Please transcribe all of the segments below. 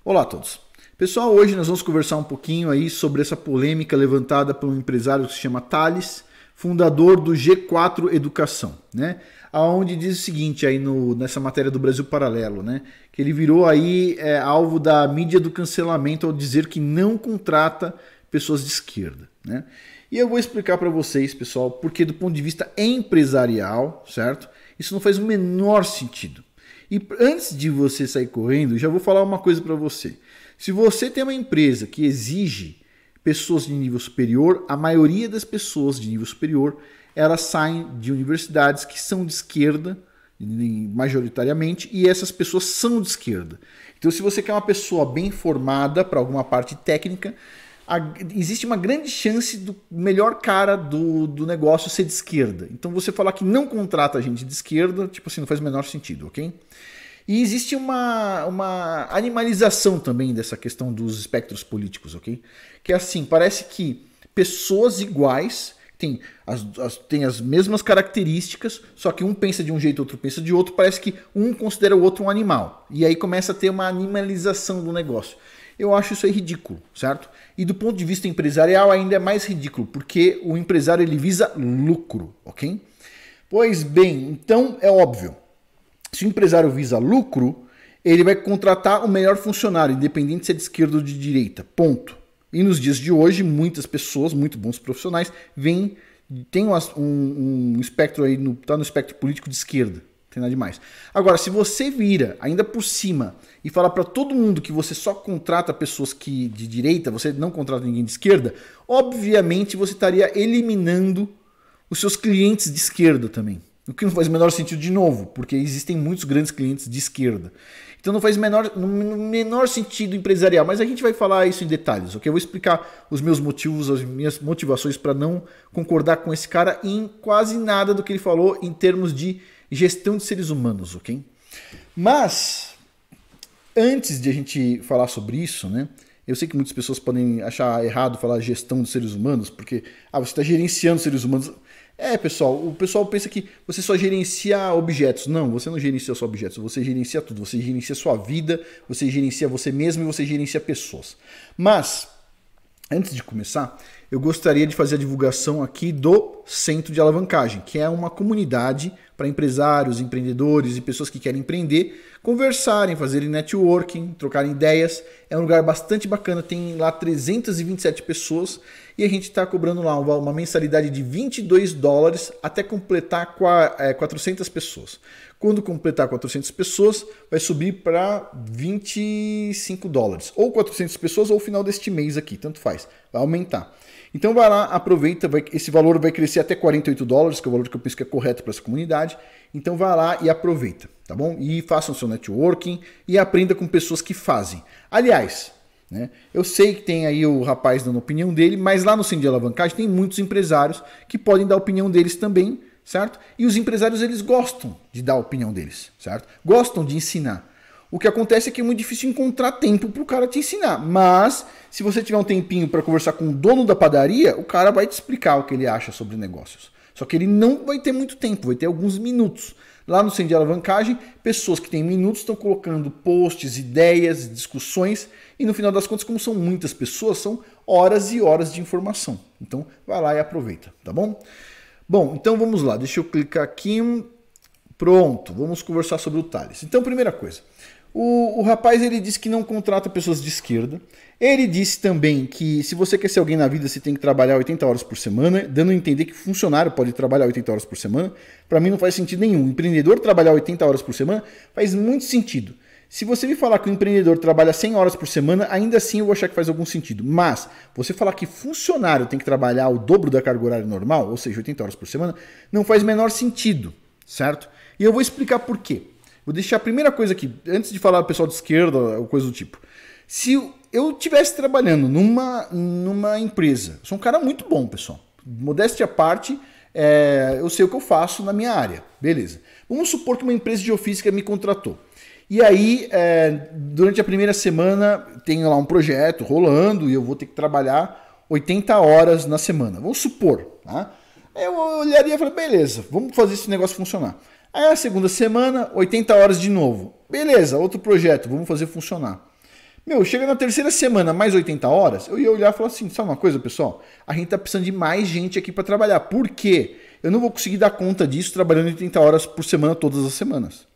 Olá a todos. Pessoal, hoje nós vamos conversar um pouquinho aí sobre essa polêmica levantada por um empresário que se chama Thales, fundador do G4 Educação, né? Aonde diz o seguinte aí nessa matéria do Brasil Paralelo, né? Que ele virou aí alvo da mídia do cancelamento ao dizer que não contrata pessoas de esquerda, né? E eu vou explicar para vocês, pessoal, porque do ponto de vista empresarial, certo? Isso não faz o menor sentido. E antes de você sair correndo, já vou falar uma coisa para você. Se você tem uma empresa que exige pessoas de nível superior, a maioria das pessoas de nível superior, elas saem de universidades que são de esquerda, majoritariamente, e essas pessoas são de esquerda. Então, se você quer uma pessoa bem formada para alguma parte técnica, existe uma grande chance do melhor cara do negócio ser de esquerda. Então você falar que não contrata gente de esquerda, tipo assim, não faz o menor sentido, ok? E existe uma animalização também dessa questão dos espectros políticos, ok? Que é assim, parece que pessoas iguais têm as mesmas características, só que um pensa de um jeito, outro pensa de outro, parece que um considera o outro um animal. E aí começa a ter uma animalização do negócio. Eu acho isso aí ridículo, certo? E do ponto de vista empresarial ainda é mais ridículo, porque o empresário ele visa lucro, ok? Pois bem, então é óbvio, se o empresário visa lucro, ele vai contratar o melhor funcionário, independente se é de esquerda ou de direita, ponto. E nos dias de hoje, muitas pessoas, muito bons profissionais, tem um espectro aí, tá no espectro político de esquerda. Tem nada demais. Agora, se você vira ainda por cima e falar para todo mundo que você só contrata pessoas de direita, você não contrata ninguém de esquerda, obviamente você estaria eliminando os seus clientes de esquerda também. O que não faz o menor sentido de novo, porque existem muitos grandes clientes de esquerda. Então não faz no menor sentido empresarial, mas a gente vai falar isso em detalhes, ok? Eu vou explicar os meus motivos, as minhas motivações para não concordar com esse cara em quase nada do que ele falou em termos de gestão de seres humanos, ok? Mas, antes de a gente falar sobre isso, né? Eu sei que muitas pessoas podem achar errado falar gestão de seres humanos, porque você está gerenciando seres humanos. Pessoal, o pessoal pensa que você só gerencia objetos. Não, você não gerencia só objetos, você gerencia tudo. Você gerencia sua vida, você gerencia você mesmo e você gerencia pessoas. Mas, antes de começar, eu gostaria de fazer a divulgação aqui do Centro de Alavancagem, que é uma comunidade para empresários, empreendedores e pessoas que querem empreender, conversarem, fazerem networking, trocarem ideias. É um lugar bastante bacana, tem lá 327 pessoas e a gente está cobrando lá uma mensalidade de $22 até completar 400 pessoas. Quando completar 400 pessoas, vai subir para $25. Ou 400 pessoas ou final deste mês aqui, tanto faz, vai aumentar. Então vai lá, aproveita, esse valor vai crescer até $48, que é o valor que eu penso que é correto para essa comunidade. Então vai lá e aproveita, tá bom? E façam seu networking e aprenda com pessoas que fazem. Aliás, né, eu sei que tem aí o rapaz dando a opinião dele, mas lá no Centro de Alavancagem tem muitos empresários que podem dar a opinião deles também, certo? E os empresários eles gostam de dar a opinião deles, certo? Gostam de ensinar. O que acontece é que é muito difícil encontrar tempo para o cara te ensinar. Mas, se você tiver um tempinho para conversar com o dono da padaria, o cara vai te explicar o que ele acha sobre negócios. Só que ele não vai ter muito tempo, vai ter alguns minutos. Lá no Centro de Alavancagem, pessoas que têm minutos estão colocando posts, ideias, discussões. E no final das contas, como são muitas pessoas, são horas e horas de informação. Então, vai lá e aproveita, tá bom? Bom, então vamos lá. Deixa eu clicar aqui. Pronto, vamos conversar sobre o Thales. Então, primeira coisa. O rapaz ele disse que não contrata pessoas de esquerda. Ele disse também que se você quer ser alguém na vida, você tem que trabalhar 80 horas por semana, dando a entender que funcionário pode trabalhar 80 horas por semana. Para mim não faz sentido nenhum. O empreendedor trabalhar 80 horas por semana faz muito sentido. Se você me falar que o empreendedor trabalha 100 horas por semana, ainda assim eu vou achar que faz algum sentido. Mas você falar que funcionário tem que trabalhar o dobro da carga horária normal, ou seja, 80 horas por semana, não faz menor sentido, certo? E eu vou explicar por quê. Vou deixar a primeira coisa aqui, antes de falar do pessoal de esquerda ou coisa do tipo. Se eu estivesse trabalhando numa empresa, sou um cara muito bom, pessoal. Modéstia à parte, eu sei o que eu faço na minha área. Beleza. Vamos supor que uma empresa de geofísica me contratou. E aí, durante a primeira semana, tem lá um projeto rolando e eu vou ter que trabalhar 80 horas na semana. Vamos supor, tá? Eu olharia e falaria, beleza, vamos fazer esse negócio funcionar. Aí a segunda semana, 80 horas de novo. Beleza, outro projeto, vamos fazer funcionar. Meu, chega na terceira semana, mais 80 horas, eu ia olhar e falar assim, sabe uma coisa, pessoal? A gente tá precisando de mais gente aqui para trabalhar. Por quê? Eu não vou conseguir dar conta disso trabalhando 80 horas por semana todas as semanas.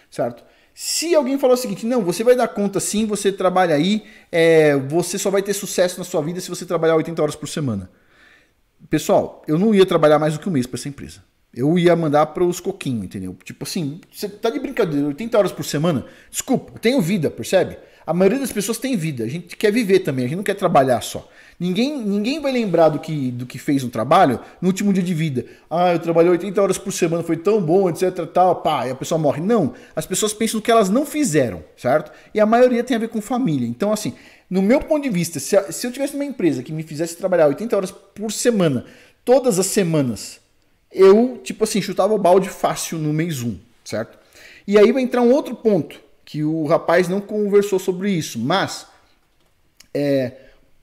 Certo? Se alguém falar o seguinte, não, você vai dar conta sim, você trabalha aí, você só vai ter sucesso na sua vida se você trabalhar 80 horas por semana. Pessoal, eu não ia trabalhar mais do que um mês para essa empresa. Eu ia mandar para os coquinhos, entendeu? Tipo assim, você tá de brincadeira, 80 horas por semana? Desculpa, eu tenho vida, percebe? A maioria das pessoas tem vida, a gente quer viver também, a gente não quer trabalhar só. Ninguém vai lembrar do que fez um trabalho no último dia de vida. Ah, eu trabalhei 80 horas por semana, foi tão bom, etc, tal, pá, e a pessoa morre. Não, as pessoas pensam no que elas não fizeram, certo? E a maioria tem a ver com família. Então, assim, no meu ponto de vista, se eu tivesse uma empresa que me fizesse trabalhar 80 horas por semana, todas as semanas, eu, tipo assim, chutava o balde fácil no mês 1, certo? E aí vai entrar um outro ponto, que o rapaz não conversou sobre isso, mas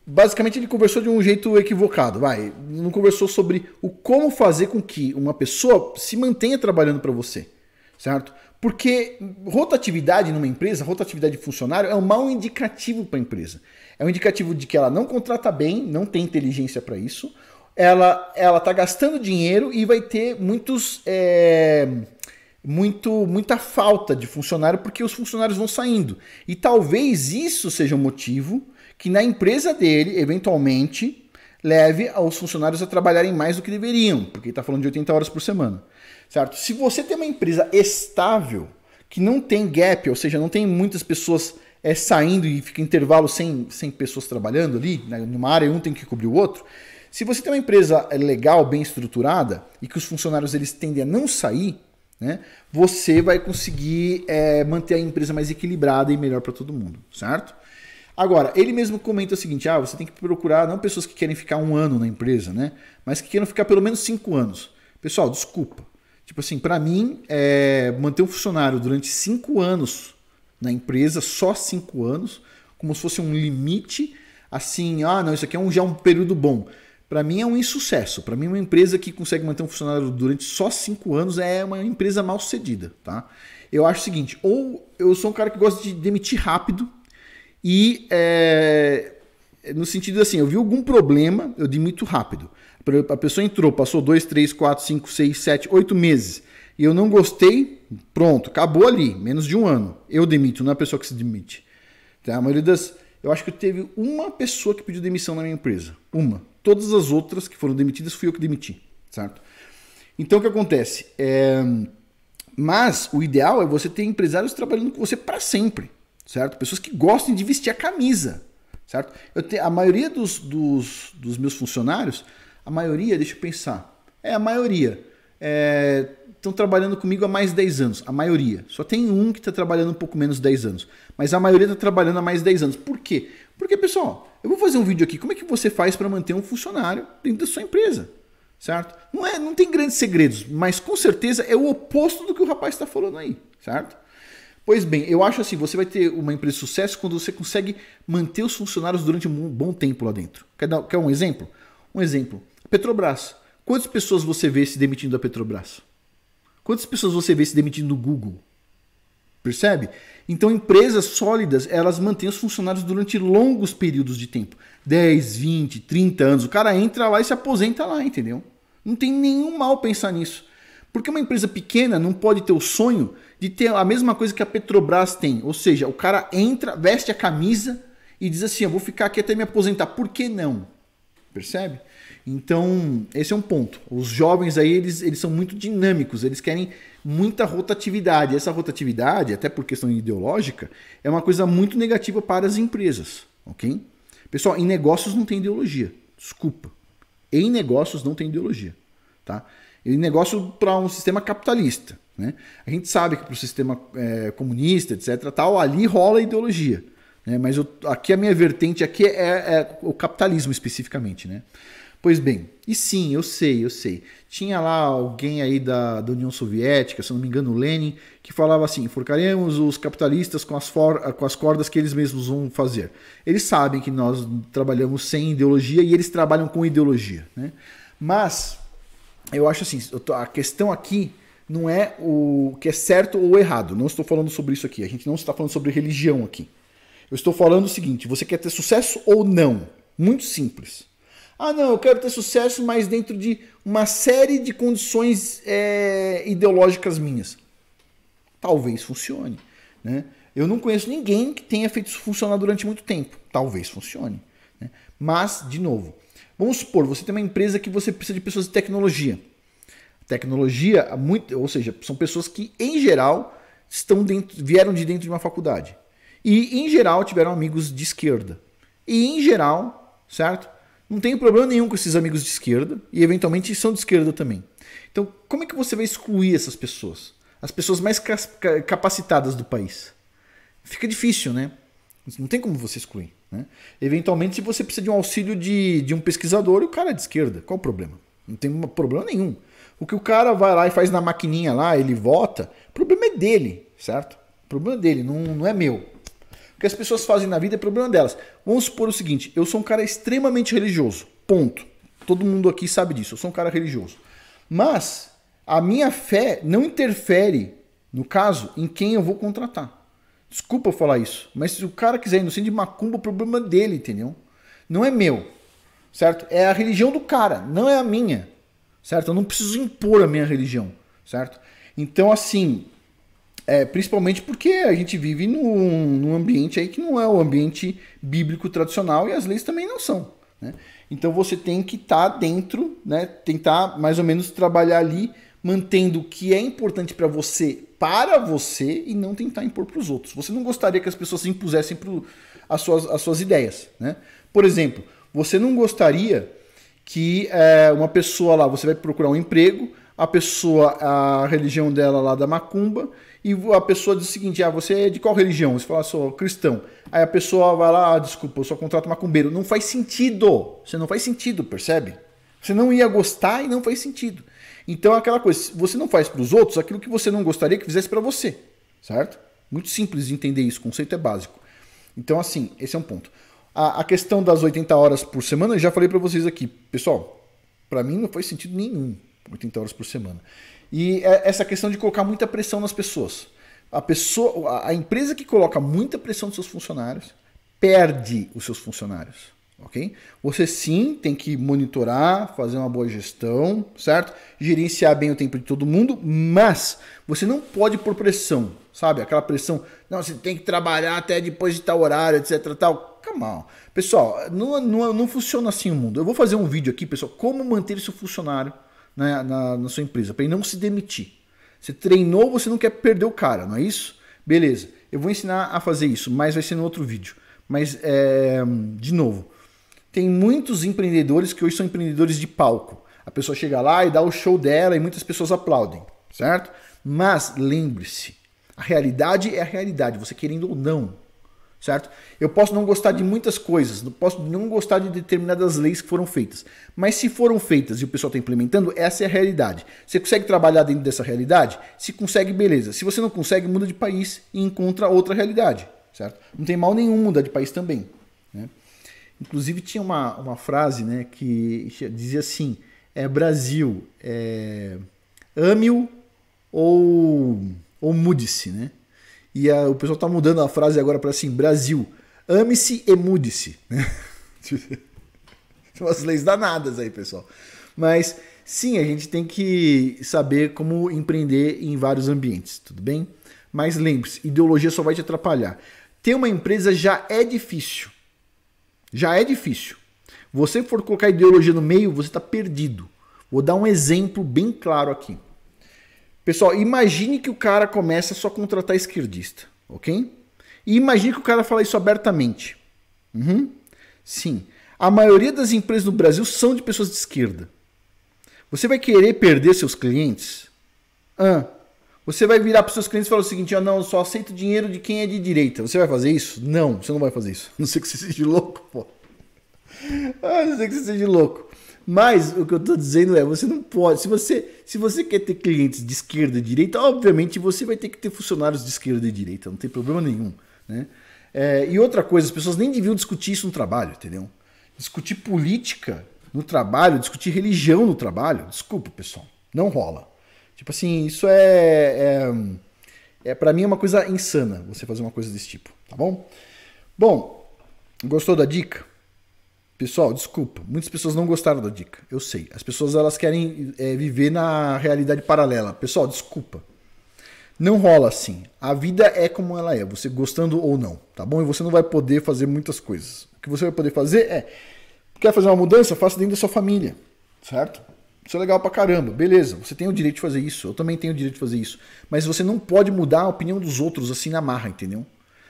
basicamente ele conversou de um jeito equivocado, não conversou sobre o como fazer com que uma pessoa se mantenha trabalhando para você, certo? Porque rotatividade numa empresa, rotatividade de funcionário é um mau indicativo para a empresa. É um indicativo de que ela não contrata bem, não tem inteligência para isso, ela está gastando dinheiro e vai ter muita falta de funcionário porque os funcionários vão saindo. E talvez isso seja um motivo que na empresa dele, eventualmente, leve os funcionários a trabalharem mais do que deveriam, porque ele está falando de 80 horas por semana. Certo? Se você tem uma empresa estável, que não tem gap, ou seja, não tem muitas pessoas saindo e fica intervalo sem pessoas trabalhando ali, né? Numa área um tem que cobrir o outro. Se você tem uma empresa legal, bem estruturada, e que os funcionários eles tendem a não sair, né, você vai conseguir manter a empresa mais equilibrada e melhor para todo mundo, certo? Agora, ele mesmo comenta o seguinte, você tem que procurar não pessoas que querem ficar 1 ano na empresa, né, mas que queiram ficar pelo menos 5 anos. Pessoal, desculpa. Tipo assim, para mim, manter um funcionário durante 5 anos na empresa, só 5 anos, como se fosse um limite, assim, não, isso aqui já é um período bom. Para mim é um insucesso. Para mim, uma empresa que consegue manter um funcionário durante só 5 anos é uma empresa mal sucedida, tá? Eu acho o seguinte, ou eu sou um cara que gosta de demitir rápido e no sentido assim, eu vi algum problema, eu demito rápido. A pessoa entrou, passou 2, 3, 4, 5, 6, 7, 8 meses e eu não gostei, pronto, acabou ali, menos de 1 ano. Eu demito, não é a pessoa que se demite. Tá? A maioria das... Eu acho que teve uma pessoa que pediu demissão na minha empresa. Uma. Todas as outras que foram demitidas fui eu que demiti, certo? Então o que acontece? Mas o ideal é você ter empresários trabalhando com você para sempre, certo? Pessoas que gostem de vestir a camisa, certo? A maioria dos meus funcionários, deixa eu pensar, a maioria estão trabalhando comigo há mais de 10 anos, a maioria. Só tem um que está trabalhando um pouco menos de 10 anos, mas a maioria está trabalhando há mais de 10 anos. Por quê? Porque, pessoal, eu vou fazer um vídeo aqui, como é que você faz para manter um funcionário dentro da sua empresa, certo? Não tem grandes segredos, mas com certeza é o oposto do que o rapaz está falando aí, certo? Pois bem, eu acho assim, você vai ter uma empresa de sucesso quando você consegue manter os funcionários durante um bom tempo lá dentro. Quer um exemplo? Um exemplo, Petrobras. Quantas pessoas você vê se demitindo da Petrobras? Quantas pessoas você vê se demitindo do Google? Percebe? Então, empresas sólidas, elas mantêm os funcionários durante longos períodos de tempo. 10, 20, 30 anos. O cara entra lá e se aposenta lá, entendeu? Não tem nenhum mal pensar nisso. Porque uma empresa pequena não pode ter o sonho de ter a mesma coisa que a Petrobras tem. Ou seja, o cara entra, veste a camisa e diz assim, eu vou ficar aqui até me aposentar. Por que não? Percebe? Então, esse é um ponto. Os jovens aí, eles são muito dinâmicos, eles querem muita rotatividade. Essa rotatividade, até por questão ideológica, é uma coisa muito negativa para as empresas, ok? Pessoal, em negócios não tem ideologia, desculpa. Em negócios não tem ideologia, tá? Em negócio para um sistema capitalista, né? A gente sabe que para o sistema comunista, etc, tal, ali rola ideologia, né? Mas aqui a minha vertente aqui é o capitalismo especificamente, né? Pois bem, e sim, eu sei. Tinha lá alguém aí da União Soviética, se não me engano, Lenin, que falava assim, enforcaremos os capitalistas com as cordas que eles mesmos vão fazer. Eles sabem que nós trabalhamos sem ideologia e eles trabalham com ideologia, né? Mas, eu acho assim, a questão aqui não é o que é certo ou errado. Não estou falando sobre isso aqui. A gente não está falando sobre religião aqui. Eu estou falando o seguinte, você quer ter sucesso ou não? Muito simples. Ah, não, eu quero ter sucesso, mas dentro de uma série de condições ideológicas minhas. Talvez funcione, né? Eu não conheço ninguém que tenha feito isso funcionar durante muito tempo. Talvez funcione, né? Mas, de novo, vamos supor, você tem uma empresa que você precisa de pessoas de tecnologia. Tecnologia, ou seja, são pessoas que, em geral, vieram de dentro de uma faculdade. E, em geral, tiveram amigos de esquerda. E, em geral, certo? Não tem problema nenhum com esses amigos de esquerda. E, eventualmente, são de esquerda também. Então, como é que você vai excluir essas pessoas? As pessoas mais capacitadas do país. Fica difícil, né? Não tem como você excluir, né? Eventualmente, se você precisa de um auxílio de um pesquisador, e o cara é de esquerda, qual o problema? Não tem problema nenhum. O que o cara vai lá e faz na maquininha lá, ele vota, o problema é dele, certo? O problema é dele, não é meu. O que as pessoas fazem na vida é problema delas. Vamos supor o seguinte, eu sou um cara extremamente religioso, ponto. Todo mundo aqui sabe disso, eu sou um cara religioso. Mas a minha fé não interfere, no caso, em quem eu vou contratar. Desculpa eu falar isso, mas se o cara quiser ir no centro de macumba, o problema é dele, entendeu? Não é meu, certo? É a religião do cara, não é a minha, certo? Eu não preciso impor a minha religião, certo? Então, assim, principalmente porque a gente vive num ambiente aí que não é o ambiente bíblico tradicional e as leis também não são, né? Então você tem que estar dentro, né? Tentar mais ou menos trabalhar ali, mantendo o que é importante para você e não tentar impor para os outros. Você não gostaria que as pessoas impusessem as suas ideias, né? Por exemplo, você não gostaria que uma pessoa lá, você vai procurar um emprego, a religião dela lá da macumba, e a pessoa diz o seguinte, você é de qual religião? Você fala, sou cristão. Aí a pessoa vai lá, desculpa, eu só contrato macumbeiro. Não faz sentido. Você não faz sentido, percebe? Você não ia gostar e não faz sentido. Então é aquela coisa, você não faz para os outros aquilo que você não gostaria que fizesse para você, certo? Muito simples de entender isso, o conceito é básico. Então assim, esse é um ponto. A questão das 80 horas por semana, eu já falei para vocês aqui. Pessoal, para mim não faz sentido nenhum 80 horas por semana. E essa questão de colocar muita pressão nas pessoas. A empresa que coloca muita pressão nos seus funcionários, perde os seus funcionários. Okay? Você sim tem que monitorar, fazer uma boa gestão, certo? Gerenciar bem o tempo de todo mundo, mas você não pode pôr pressão, sabe? Aquela pressão, não, você tem que trabalhar até depois de tal horário, etc. Tal. Come on. Pessoal, não funciona assim o mundo. Eu vou fazer um vídeo aqui, pessoal, como manter seu funcionário na sua empresa, para ele não se demitir. Você treinou, você não quer perder o cara, não é isso? Beleza, eu vou ensinar a fazer isso, mas vai ser no outro vídeo. Mas, de novo, tem muitos empreendedores que hoje são empreendedores de palco. A pessoa chega lá e dá o show dela e muitas pessoas aplaudem, certo? Mas lembre-se, a realidade é a realidade, você querendo ou não, certo? Eu posso não gostar de muitas coisas, posso não gostar de determinadas leis que foram feitas, mas se foram feitas e o pessoal está implementando, essa é a realidade. Você consegue trabalhar dentro dessa realidade? Se consegue, beleza. Se você não consegue, muda de país e encontra outra realidade, certo? Não tem mal nenhum mudar de país também, né? Inclusive tinha uma frase, né, que dizia assim, Brasil, ame-o ou mude-se, né? E o pessoal tá mudando a frase agora para assim, Brasil, ame-se e mude-se, né? São as leis danadas aí, pessoal. Mas sim, a gente tem que saber como empreender em vários ambientes, tudo bem? Mas lembre-se, ideologia só vai te atrapalhar. Ter uma empresa já é difícil. Já é difícil. Você for colocar ideologia no meio, você está perdido. Vou dar um exemplo bem claro aqui. Pessoal, imagine que o cara começa só a contratar esquerdista, ok? E imagine que o cara fala isso abertamente. Sim. A maioria das empresas no Brasil são de pessoas de esquerda. Você vai querer perder seus clientes? Você vai virar para os seus clientes e falar o seguinte, não, eu só aceito dinheiro de quem é de direita. Você vai fazer isso? Não, você não vai fazer isso. A não ser que você seja louco, pô. A não ser que você seja louco. Mas o que eu estou dizendo é, você não pode. Se você quer ter clientes de esquerda e direita, obviamente você vai ter que ter funcionários de esquerda e direita. Não tem problema nenhum, né? E outra coisa, as pessoas nem deviam discutir isso no trabalho, entendeu? Discutir política no trabalho, discutir religião no trabalho. Desculpa, pessoal. Não rola. Tipo assim, isso pra mim é uma coisa insana, você fazer uma coisa desse tipo, tá bom? Bom, gostou da dica? Pessoal, desculpa, muitas pessoas não gostaram da dica, eu sei. As pessoas elas querem viver na realidade paralela. Pessoal, desculpa. Não rola assim. A vida é como ela é, você gostando ou não, tá bom? E você não vai poder fazer muitas coisas. O que você vai poder fazer quer fazer uma mudança? Faça dentro da sua família, certo? Isso é legal pra caramba, beleza. Você tem o direito de fazer isso, eu também tenho o direito de fazer isso. Mas você não pode mudar a opinião dos outros assim na marra, entendeu?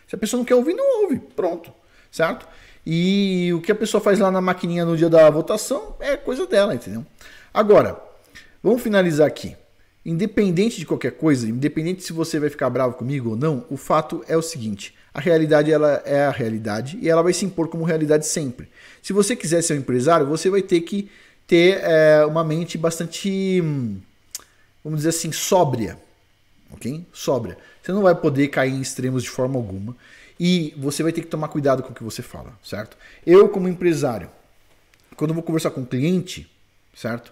Se a pessoa não quer ouvir, não ouve, pronto, certo? E o que a pessoa faz lá na maquininha no dia da votação é coisa dela, entendeu? Agora, vamos finalizar aqui. Independente de qualquer coisa, independente se você vai ficar bravo comigo ou não, o fato é o seguinte, a realidade ela é a realidade e ela vai se impor como realidade sempre. Se você quiser ser um empresário, você vai ter que ter uma mente bastante, vamos dizer assim, sóbria, ok? Sóbria. Você não vai poder cair em extremos de forma alguma e você vai ter que tomar cuidado com o que você fala, certo? Eu, como empresário, quando eu vou conversar com um cliente, certo?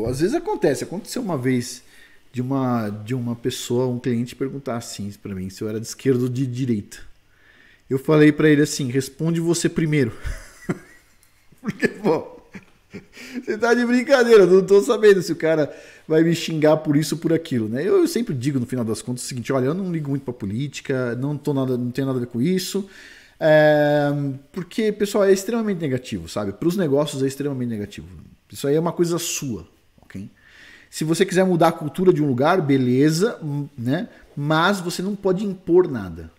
Às vezes aconteceu uma vez de uma pessoa, um cliente perguntar assim para mim se eu era de esquerda ou de direita. Eu falei para ele assim, responde você primeiro. Porque, pô, você tá de brincadeira, eu não tô sabendo se o cara vai me xingar por isso ou por aquilo, né? Eu sempre digo no final das contas o seguinte, olha, eu não ligo muito pra política, não tenho nada a ver com isso. Porque, pessoal, é extremamente negativo, sabe? Para os negócios é extremamente negativo. Isso aí é uma coisa sua, ok? Se você quiser mudar a cultura de um lugar, beleza, né? Mas você não pode impor nada,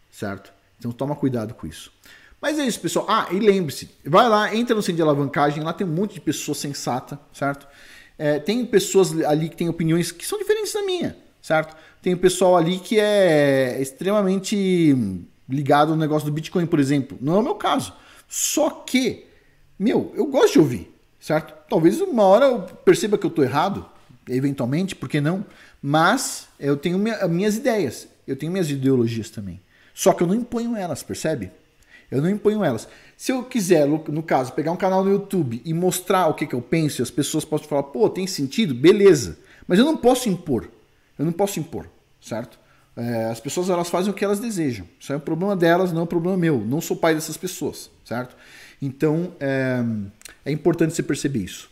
certo? Então toma cuidado com isso. Mas é isso, pessoal. E lembre-se, vai lá, entra no Centro de Alavancagem, lá tem um monte de pessoa sensata, certo? Tem pessoas ali que têm opiniões que são diferentes da minha, certo? Tem o pessoal ali que é extremamente ligado no negócio do Bitcoin, por exemplo. Não é o meu caso. Só que, eu gosto de ouvir, certo? Talvez uma hora eu perceba que eu estou errado, eventualmente, por que não? Mas eu tenho minhas ideias, eu tenho minhas ideologias também. Só que eu não imponho elas, percebe? Eu não imponho elas. Se eu quiser, no caso, pegar um canal no YouTube e mostrar o que eu penso, e as pessoas possam falar, pô, tem sentido? Beleza. Mas eu não posso impor. Certo? As pessoas elas fazem o que elas desejam. Isso é um problema delas, não é um problema meu. Não sou pai dessas pessoas, certo? Então, é importante você perceber isso.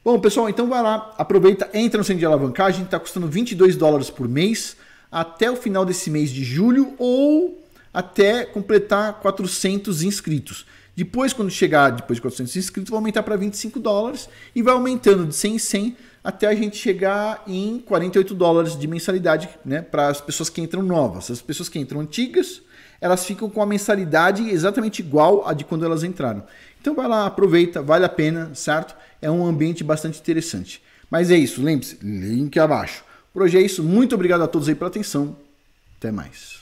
Bom, pessoal, então vai lá, aproveita, entra no Centro de Alavancagem, está custando $22 por mês, até o final desse mês de julho ou até completar 400 inscritos. Depois, quando chegar depois de 400 inscritos, vai aumentar para $25 e vai aumentando de 100 em 100 até a gente chegar em $48 de mensalidade, né, para as pessoas que entram novas. As pessoas que entram antigas, elas ficam com a mensalidade exatamente igual a de quando elas entraram. Então vai lá, aproveita, vale a pena, certo? É um ambiente bastante interessante. Mas é isso, lembre-se, link abaixo. Por hoje é isso, muito obrigado a todos aí pela atenção. Até mais.